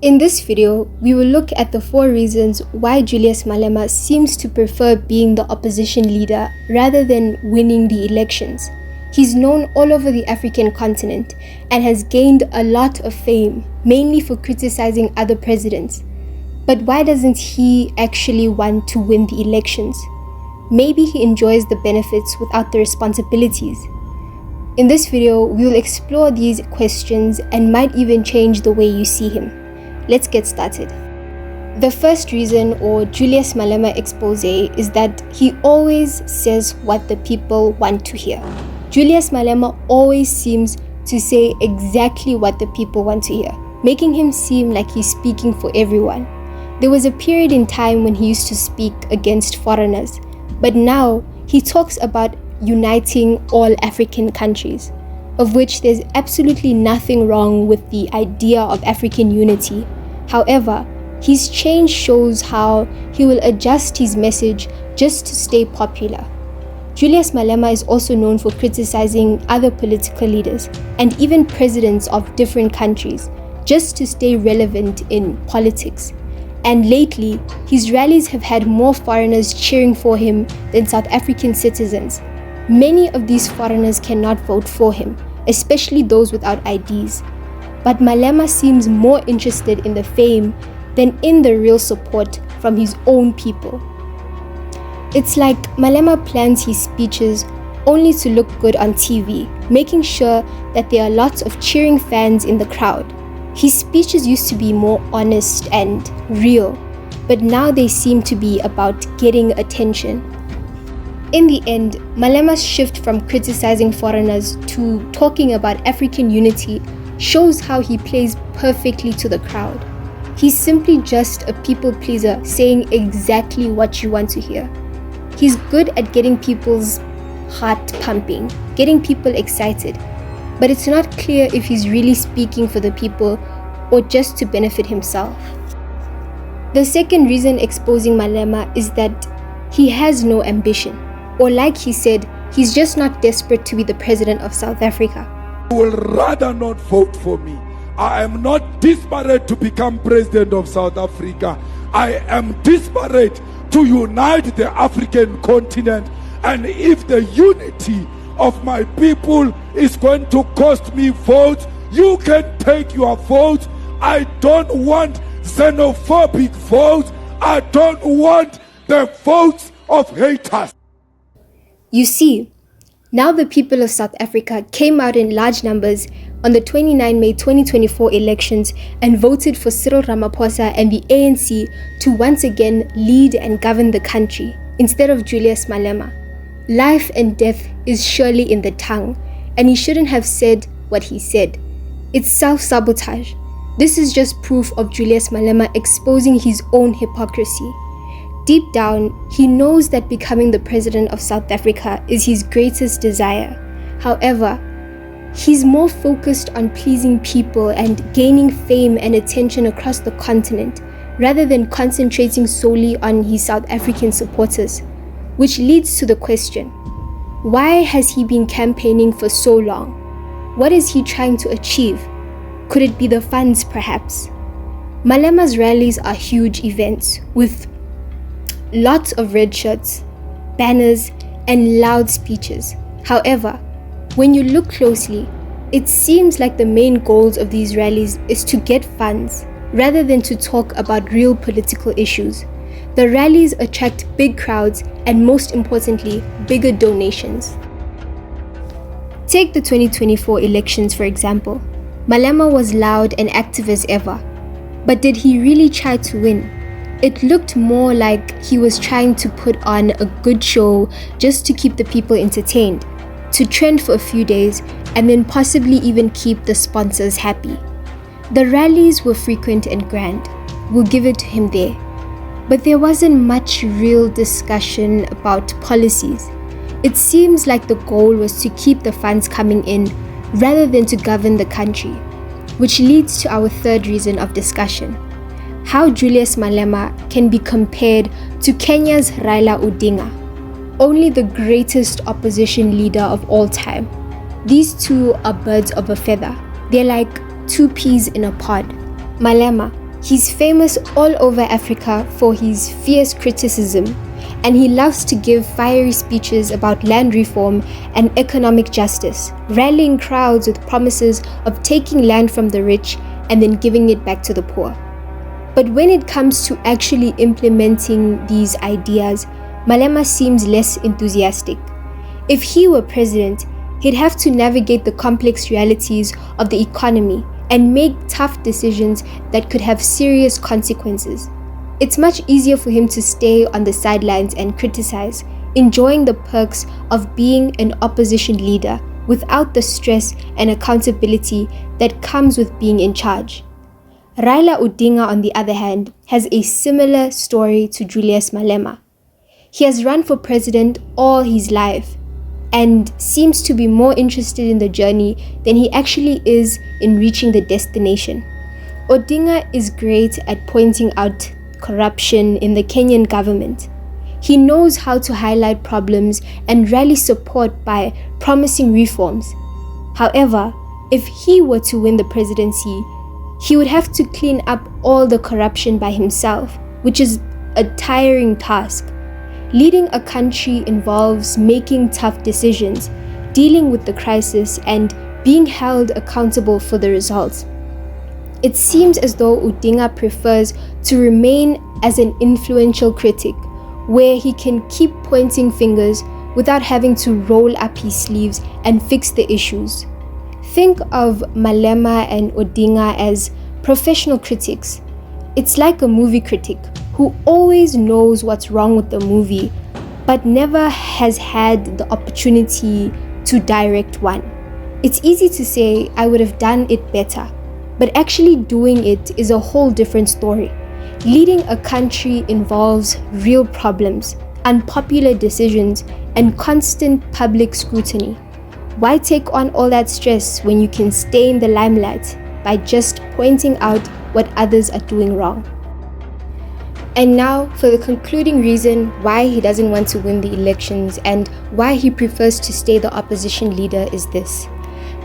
In this video, we will look at the 4 reasons why Julius Malema seems to prefer being the opposition leader rather than winning the elections. He's known all over the African continent and has gained a lot of fame, mainly for criticizing other presidents. But why doesn't he actually want to win the elections? Maybe he enjoys the benefits without the responsibilities. In this video, we will explore these questions and might even change the way you see him. Let's get started. The first reason, or Julius Malema expose, is that he always says what the people want to hear. Julius Malema always seems to say exactly what the people want to hear, making him seem like he's speaking for everyone. There was a period in time when he used to speak against foreigners, but now he talks about uniting all African countries, of which there's absolutely nothing wrong with the idea of African unity. However, his change shows how he will adjust his message just to stay popular. Julius Malema is also known for criticizing other political leaders and even presidents of different countries just to stay relevant in politics. And lately, his rallies have had more foreigners cheering for him than South African citizens. Many of these foreigners cannot vote for him, especially those without IDs. But Malema seems more interested in the fame than in the real support from his own people. It's like Malema plans his speeches only to look good on TV, making sure that there are lots of cheering fans in the crowd. His speeches used to be more honest and real, but now they seem to be about getting attention. In the end, Malema's shift from criticizing foreigners to talking about African unity shows how he plays perfectly to the crowd. He's simply just a people pleaser saying exactly what you want to hear. He's good at getting people's heart pumping, getting people excited, but it's not clear if he's really speaking for the people or just to benefit himself. The second reason exposing Malema is that he has no ambition, or like he said, he's just not desperate to be the president of South Africa. You will rather not vote for me. I am not desperate to become president of South Africa. I am desperate to unite the African continent. And if the unity of my people is going to cost me votes, you can take your votes. I don't want xenophobic votes. I don't want the votes of haters. You see, now the people of South Africa came out in large numbers on the 29 May 2024 elections and voted for Cyril Ramaphosa and the ANC to once again lead and govern the country instead of Julius Malema. Life and death is surely in the tongue, and he shouldn't have said what he said. It's self-sabotage. This is just proof of Julius Malema exposing his own hypocrisy. Deep down, he knows that becoming the president of South Africa is his greatest desire. However, he's more focused on pleasing people and gaining fame and attention across the continent, rather than concentrating solely on his South African supporters. Which leads to the question, why has he been campaigning for so long? What is he trying to achieve? Could it be the funds, perhaps? Malema's rallies are huge events with lots of red shirts, banners, and loud speeches. However, when you look closely, it seems like the main goals of these rallies is to get funds, rather than to talk about real political issues. The rallies attract big crowds and, most importantly, bigger donations. Take the 2024 elections, for example. Malema was loud and active as ever, but did he really try to win? It looked more like he was trying to put on a good show just to keep the people entertained, to trend for a few days, and then possibly even keep the sponsors happy. The rallies were frequent and grand, we'll give it to him there. But there wasn't much real discussion about policies. It seems like the goal was to keep the funds coming in rather than to govern the country, which leads to our third reason of discussion. How Julius Malema can be compared to Kenya's Raila Odinga, only the greatest opposition leader of all time. These two are birds of a feather. They're like two peas in a pod. Malema, He's famous all over Africa for his fierce criticism, and he loves to give fiery speeches about land reform and economic justice, rallying crowds with promises of taking land from the rich and then giving it back to the poor. But when it comes to actually implementing these ideas, Malema seems less enthusiastic. If he were president, he'd have to navigate the complex realities of the economy and make tough decisions that could have serious consequences. It's much easier for him to stay on the sidelines and criticize, enjoying the perks of being an opposition leader without the stress and accountability that comes with being in charge. Raila Odinga, on the other hand, has a similar story to Julius Malema. He has run for president all his life and seems to be more interested in the journey than he actually is in reaching the destination. Odinga is great at pointing out corruption in the Kenyan government. He knows how to highlight problems and rally support by promising reforms. However, if he were to win the presidency, he would have to clean up all the corruption by himself, which is a tiring task. Leading a country involves making tough decisions, dealing with the crisis, and being held accountable for the results. It seems as though Odinga prefers to remain as an influential critic, where he can keep pointing fingers without having to roll up his sleeves and fix the issues. Think of Malema and Odinga as professional critics. It's like a movie critic who always knows what's wrong with the movie, but never has had the opportunity to direct one. It's easy to say, I would have done it better, but actually doing it is a whole different story. Leading a country involves real problems, unpopular decisions, and constant public scrutiny. Why take on all that stress when you can stay in the limelight by just pointing out what others are doing wrong? And now for the concluding reason why he doesn't want to win the elections and why he prefers to stay the opposition leader is this.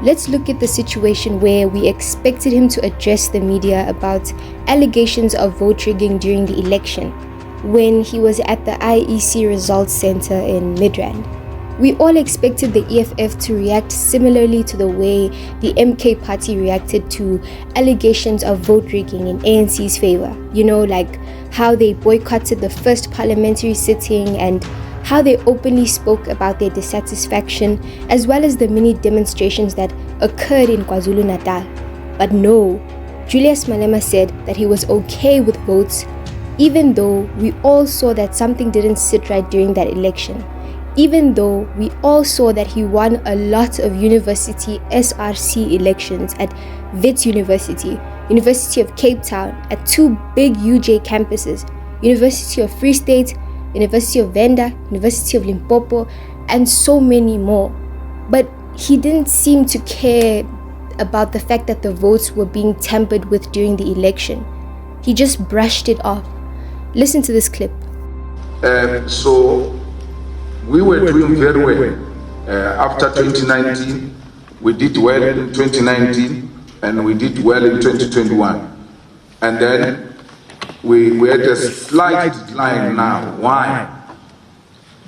Let's look at the situation where we expected him to address the media about allegations of vote rigging during the election when he was at the IEC Results Center in Midrand. We all expected the EFF to react similarly to the way the MK party reacted to allegations of vote rigging in ANC's favor. You know, like how they boycotted the first parliamentary sitting and how they openly spoke about their dissatisfaction, as well as the many demonstrations that occurred in KwaZulu-Natal. But no, Julius Malema said that he was okay with votes, even though we all saw that something didn't sit right during that election. Even though we all saw that he won a lot of university SRC elections at Wits University, University of Cape Town, at two big UJ campuses, University of Free State, University of Venda, University of Limpopo, and so many more. But he didn't seem to care about the fact that the votes were being tampered with during the election. He just brushed it off. Listen to this clip. So we were doing very well. After 2019, we did well in 2019, and we did well in 2021. And then we had a slight decline now. Why?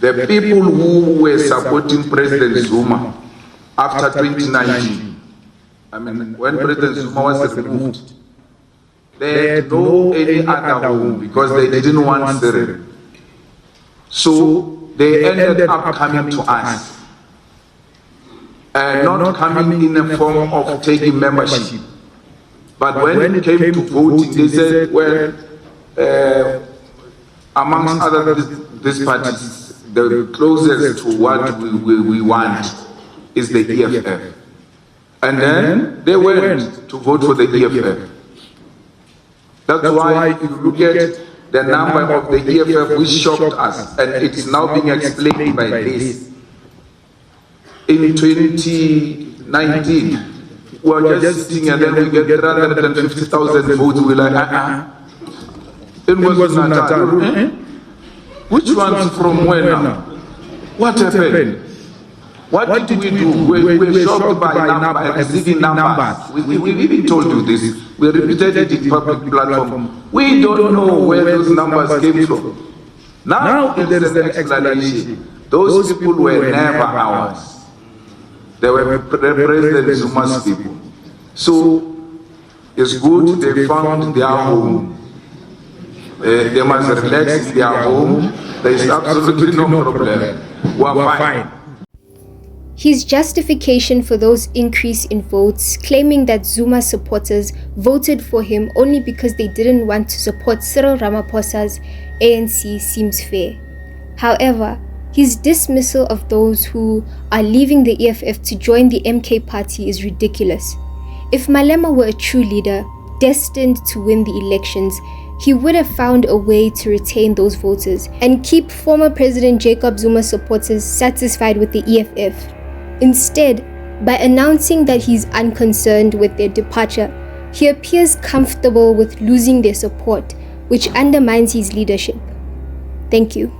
The people who were supporting President Zuma after 2019, I mean, when President Zuma was removed, they had no any other home because they didn't want Cyril. So they ended up coming to us, and not coming in a form of taking membership. But when it came to voting, they said, well, amongst other these parties, the closest to what we want is the EFF. And then they went to vote for the EFF. That's why if you look at the number of the EFF, which shocked us, and it's now being explained by this. In 2019, we were just sitting and then we get 350,000 votes. We're like, It was Natal. Which ones from where now? What happened? What did we do? We were shocked by receiving numbers. We've even told you this. We repeated it in public platform. We don't know where those numbers came from. Now there is an explanation. Those people were never ours. They were President Zuma's people. So it's good they found their home. They must relax in their home. There is absolutely no problem. We are fine. His justification for those increase in votes, claiming that Zuma supporters voted for him only because they didn't want to support Cyril Ramaphosa's ANC, seems fair. However, his dismissal of those who are leaving the EFF to join the MK party is ridiculous. If Malema were a true leader, destined to win the elections, he would have found a way to retain those voters and keep former President Jacob Zuma supporters satisfied with the EFF. Instead, by announcing that he's unconcerned with their departure, he appears comfortable with losing their support, which undermines his leadership. Thank you.